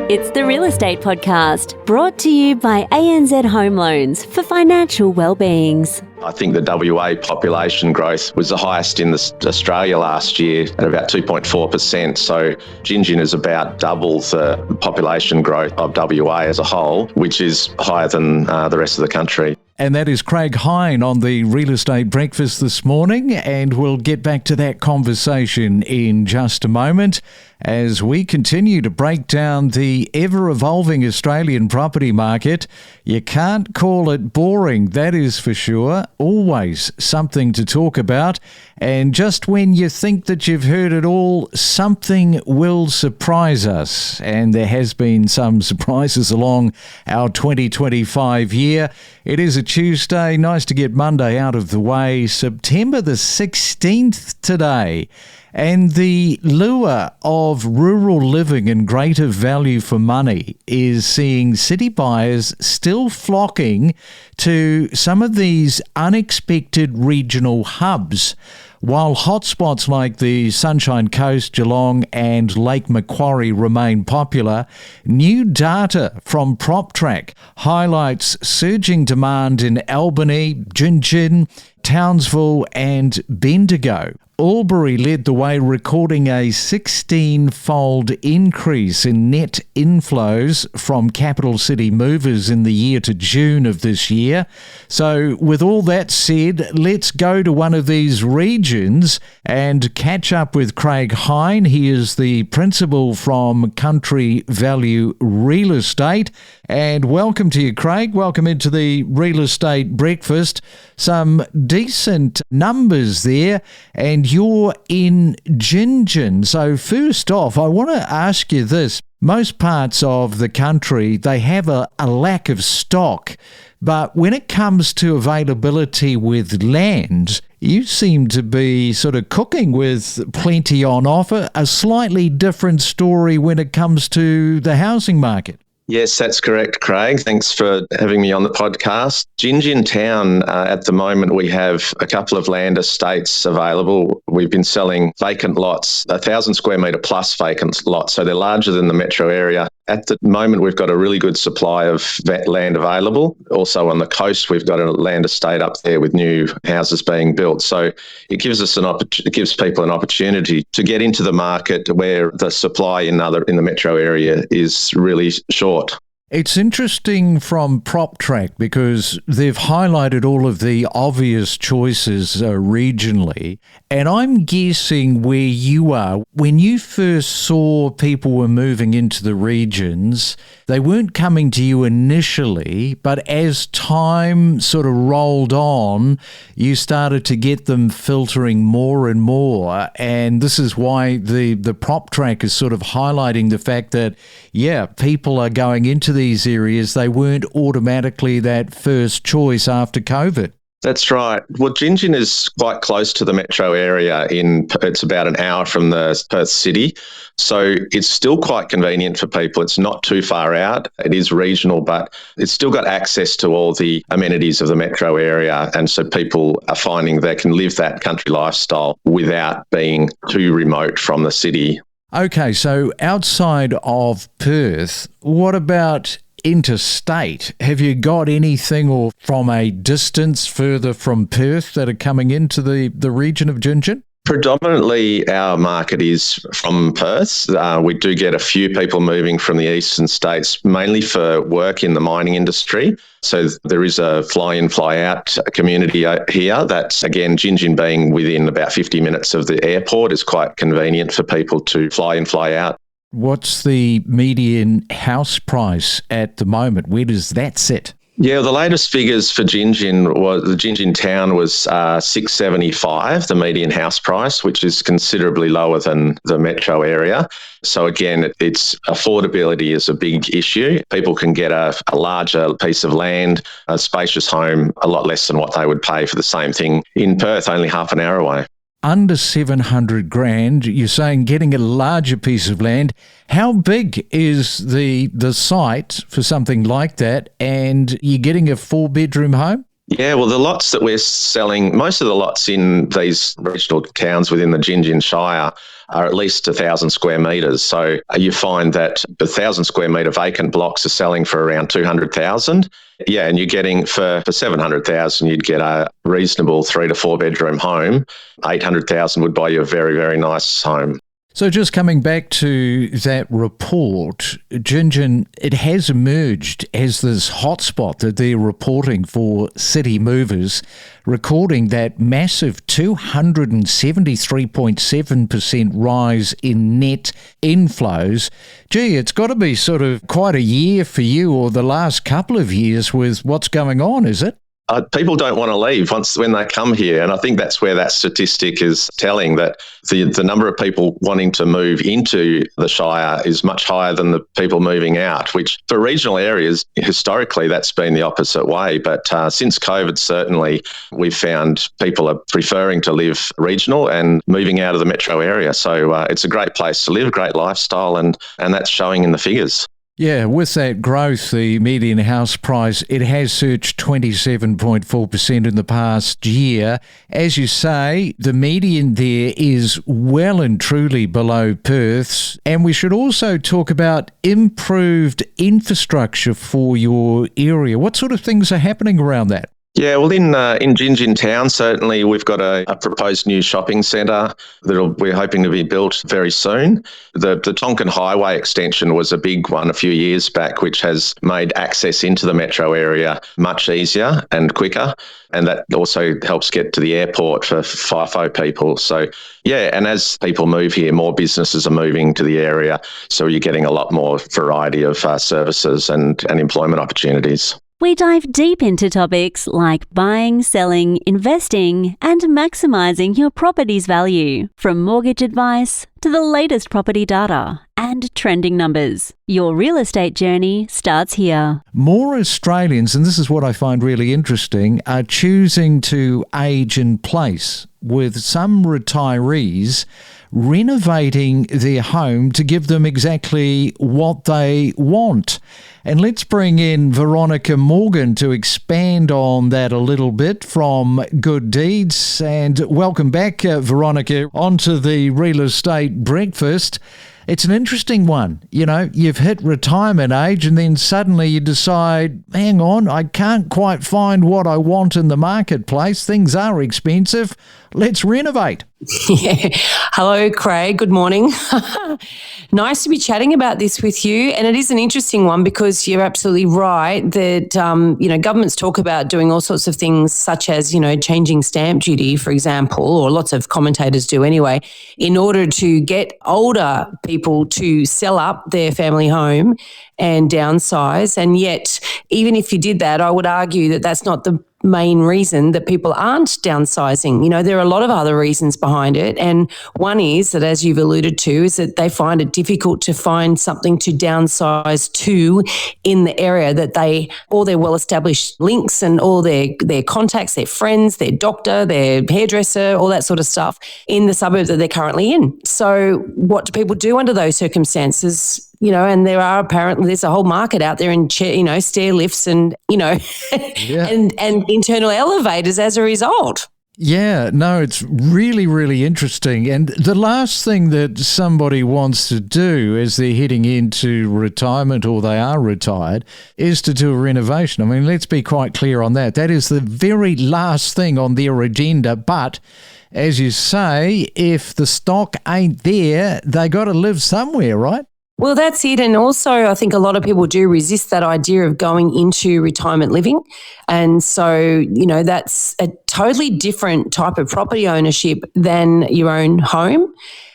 It's the Real Estate Podcast, brought to you by ANZ Home Loans for financial well-beings. I think the WA population growth was the highest in Australia last year at about 2.4%. So Gingin is about double the population growth of WA as a whole, which is higher than the rest of the country. And that is Craig Hyne on the Real Estate Breakfast this morning, and we'll get back to that conversation in just a moment as we continue to break down the ever-evolving Australian property market. You can't call it boring, that is for sure. Always something to talk about. And just when you think that you've heard it all, something will surprise us. And there has been some surprises along our 2025 year. It is a Tuesday. Nice to get Monday out of the way. September the 16th today. And the lure of rural living and greater value for money is seeing city buyers still flocking to some of these unexpected regional hubs. While hotspots like the Sunshine Coast, Geelong and Lake Macquarie remain popular, new data from PropTrack highlights surging demand in Albury, Gingin, Townsville and Bendigo. Albury led the way, recording a 16-fold increase in net inflows from capital city movers in the year to June of this year. So with all that said, let's go to one of these regions and catch up with Craig Hyne. He is the principal from Country Value Real Estate. And welcome to you, Craig. Welcome into the Real Estate Breakfast. Some decent numbers there, and you're in Gingin. So first off, I want to ask you this. Most parts of the country, they have a lack of stock, but when it comes to availability with land, you seem to be sort of cooking with plenty on offer. A slightly different story when it comes to the housing market. Yes, that's correct, Craig. Thanks for having me on the podcast. Gingin town, at the moment, we have a couple of land estates available. We've been selling vacant lots, 1,000 square metre plus vacant lots, so they're larger than the metro area. At the moment, we've got a really good supply of land available. Also on the coast, we've got a land estate up there with new houses being built. So it gives us it gives people an opportunity to get into the market where the supply in the metro area is really short. It's interesting from PropTrack because they've highlighted all of the obvious choices regionally, and I'm guessing where you are, when you first saw people were moving into the regions, they weren't coming to you initially, but as time sort of rolled on, you started to get them filtering more and more, and this is why the PropTrack is sort of highlighting the fact that, yeah, people are going into these areas. They weren't automatically that first choice after COVID. That's right. Well, Gingin is quite close to the metro area. It's about an hour from the Perth city. So it's still quite convenient for people. It's not too far out. It is regional, but it's still got access to all the amenities of the metro area. And so people are finding they can live that country lifestyle without being too remote from the city. Okay, so outside of Perth, what about interstate? Have you got anything or from a distance further from Perth that are coming into the region of Gingin? Predominantly, our market is from Perth. We do get a few people moving from the eastern states, mainly for work in the mining industry. So there is a fly-in, fly-out community here. That's, again, Gingin being within about 50 minutes of the airport is quite convenient for people to fly in, fly out. What's the median house price at the moment? Where does that sit? Yeah, the latest figures for Gingin town was 675, the median house price, which is considerably lower than the metro area. So again, it's affordability is a big issue. People can get a larger piece of land, a spacious home, a lot less than what they would pay for the same thing in Perth, only half an hour away. Under 700 grand, you're saying getting a larger piece of land. How big is the site for something like that? And you're getting a 4-bedroom home? Yeah, well, the lots that we're selling, most of the lots in these regional towns within the Gingin Shire are at least 1,000 square metres. So you find that the 1,000 square metre vacant blocks are selling for around 200,000. Yeah, and you're getting for 700,000, you'd get a reasonable 3 to 4 bedroom home. 800,000 would buy you a very, very nice home. So just coming back to that report, Gingin, it has emerged as this hotspot that they're reporting for city movers, recording that massive 273.7% rise in net inflows. Gee, it's got to be sort of quite a year for you, or the last couple of years, with what's going on, is it? People don't want to leave when they come here, and I think that's where that statistic is telling that the number of people wanting to move into the Shire is much higher than the people moving out, which for regional areas, historically, that's been the opposite way. But since COVID, certainly, we've found people are preferring to live regional and moving out of the metro area. So it's a great place to live, great lifestyle, and that's showing in the figures. Yeah, with that growth, the median house price, it has surged 27.4% in the past year. As you say, the median there is well and truly below Perth's. And we should also talk about improved infrastructure for your area. What sort of things are happening around that? Yeah, well, in Gingin town, certainly we've got a proposed new shopping centre that we're hoping to be built very soon. The Tonkin Highway extension was a big one a few years back, which has made access into the metro area much easier and quicker. And that also helps get to the airport for FIFO people. So, yeah, and as people move here, more businesses are moving to the area. So you're getting a lot more variety of services and employment opportunities. We dive deep into topics like buying, selling, investing, and maximising your property's value, from mortgage advice to the latest property data and trending numbers. Your real estate journey starts here. More Australians, and this is what I find really interesting, are choosing to age in place, with some retirees renovating their home to give them exactly what they want. And let's bring in Veronica Morgan to expand on that a little bit from Good Deeds. And welcome back, Veronica, onto the Real Estate Breakfast. It's an interesting one. You know, you've hit retirement age and then suddenly you decide, hang on, I can't quite find what I want in the marketplace. Things are expensive. Let's renovate. Yeah. Hello, Craig. Good morning. Nice to be chatting about this with you. And it is an interesting one because you're absolutely right that, governments talk about doing all sorts of things such as, changing stamp duty, for example, or lots of commentators do anyway, in order to get older people to sell up their family home and downsize. And yet, even if you did that, I would argue that that's not the main reason that people aren't downsizing. There are a lot of other reasons behind it. And one is that, as you've alluded to, is that they find it difficult to find something to downsize to in the area that all their well-established links and all their contacts, their friends, their doctor, their hairdresser, all that sort of stuff in the suburb that they're currently in. So what do people do under those circumstances? And there's a whole market out there in, stair lifts and, and internal elevators as a result. Yeah, no, it's really, really interesting. And the last thing that somebody wants to do as they're heading into retirement or they are retired is to do a renovation. I mean, let's be quite clear on that. That is the very last thing on their agenda. But as you say, if the stock ain't there, they got to live somewhere, right? Well, that's it. And also, I think a lot of people do resist that idea of going into retirement living. And so, that's a totally different type of property ownership than your own home.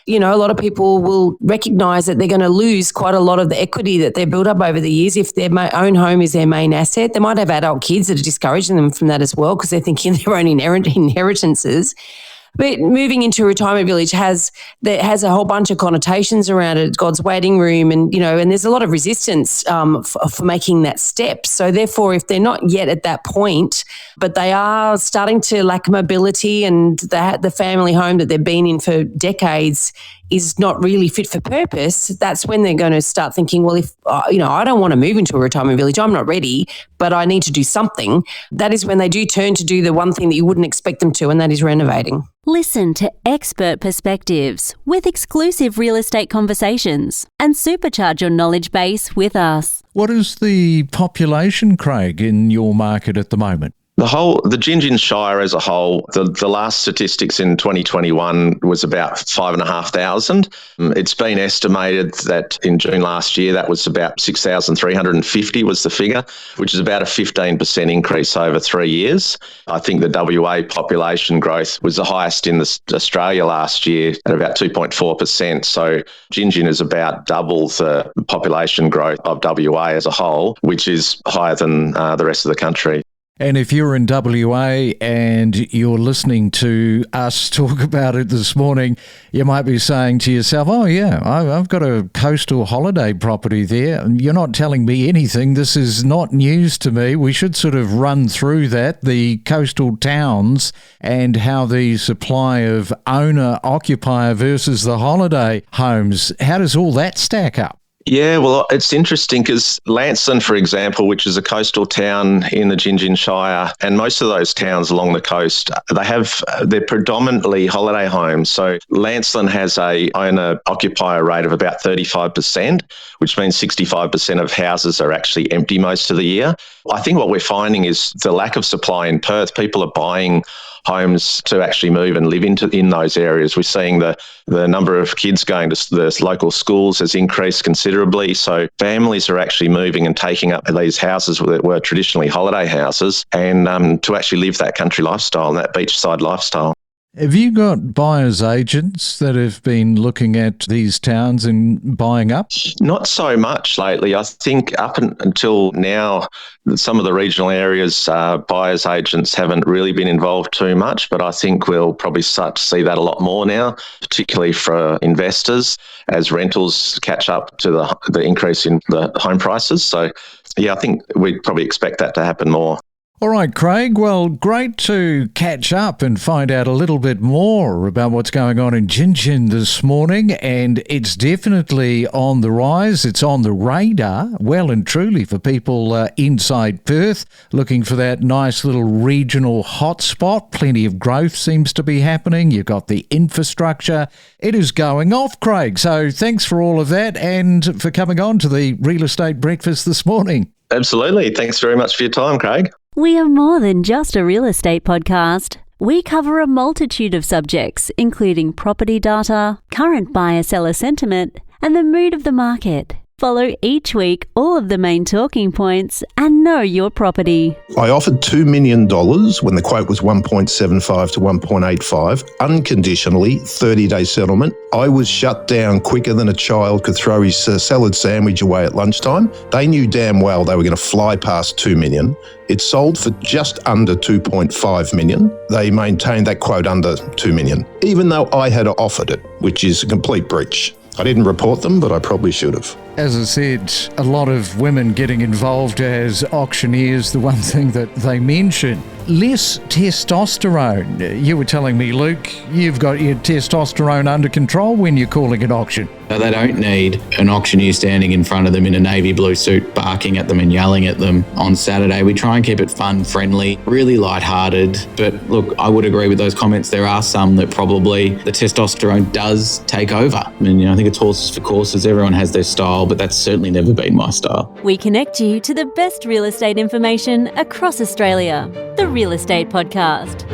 A lot of people will recognise that they're going to lose quite a lot of the equity that they've built up over the years if their own home is their main asset. They might have adult kids that are discouraging them from that as well because they're thinking their own inheritances. But moving into a retirement village has a whole bunch of connotations around it. It's God's waiting room, and and there's a lot of resistance for making that step. So therefore, if they're not yet at that point, but they are starting to lack mobility, and the family home that they've been in for decades is not really fit for purpose, that's when they're going to start thinking, well, if, I don't want to move into a retirement village, I'm not ready, but I need to do something. That is when they do turn to do the one thing that you wouldn't expect them to, and that is renovating. Listen to expert perspectives with exclusive real estate conversations and supercharge your knowledge base with us. What is the population, Craig, in your market at the moment? The Gingin Shire as a whole, the last statistics in 2021 was about 5,500. It's been estimated that in June last year, that was about 6,350 was the figure, which is about a 15% increase over 3 years. I think the WA population growth was the highest in Australia last year at about 2.4%. So Gingin is about double the population growth of WA as a whole, which is higher than the rest of the country. And if you're in WA and you're listening to us talk about it this morning, you might be saying to yourself, oh yeah, I've got a coastal holiday property there. You're not telling me anything. This is not news to me. We should sort of run through that, the coastal towns and how the supply of owner-occupier versus the holiday homes, how does all that stack up? Yeah, well, it's interesting because Launceston, for example, which is a coastal town in the Gingin Shire, and most of those towns along the coast, they're predominantly holiday homes. So Launceston has a owner-occupier rate of about 35%, which means 65% of houses are actually empty most of the year. I think what we're finding is the lack of supply in Perth. People are buying homes to actually move and live in those areas. We're seeing the number of kids going to the local schools has increased considerably. So families are actually moving and taking up these houses that were traditionally holiday houses and to actually live that country lifestyle and that beachside lifestyle. Have you got buyers agents that have been looking at these towns and buying up? Not so much lately. I think up until now, some of the regional areas, buyers agents haven't really been involved too much, but I think we'll probably start to see that a lot more now, particularly for investors as rentals catch up to the increase in the home prices. So, yeah, I think we'd probably expect that to happen more. All right, Craig. Well, great to catch up and find out a little bit more about what's going on in Gingin this morning. And it's definitely on the rise. It's on the radar, well and truly, for people inside Perth looking for that nice little regional hotspot. Plenty of growth seems to be happening. You've got the infrastructure. It is going off, Craig. So thanks for all of that and for coming on to the Real Estate Breakfast this morning. Absolutely. Thanks very much for your time, Craig. We are more than just a real estate podcast. We cover a multitude of subjects, including property data, current buyer-seller sentiment, and the mood of the market. Follow each week all of the main talking points and know your property. I offered $2 million when the quote was 1.75 to 1.85, unconditionally, 30-day settlement. I was shut down quicker than a child could throw his salad sandwich away at lunchtime. They knew damn well they were going to fly past $2 million. It sold for just under $2.5 million. They maintained that quote under $2 million, even though I had offered it, which is a complete breach. I didn't report them, but I probably should have. As I said, a lot of women getting involved as auctioneers, the one thing that they mention, less testosterone. You were telling me, Luke, you've got your testosterone under control when you're calling an auction. They don't need an auctioneer standing in front of them in a navy blue suit, barking at them and yelling at them on Saturday. We try and keep it fun, friendly, really lighthearted. But look, I would agree with those comments. There are some that probably the testosterone does take over. I mean, I think it's horses for courses. Everyone has their style, but that's certainly never been my style. We connect you to the best real estate information across Australia. The Real Estate Podcast.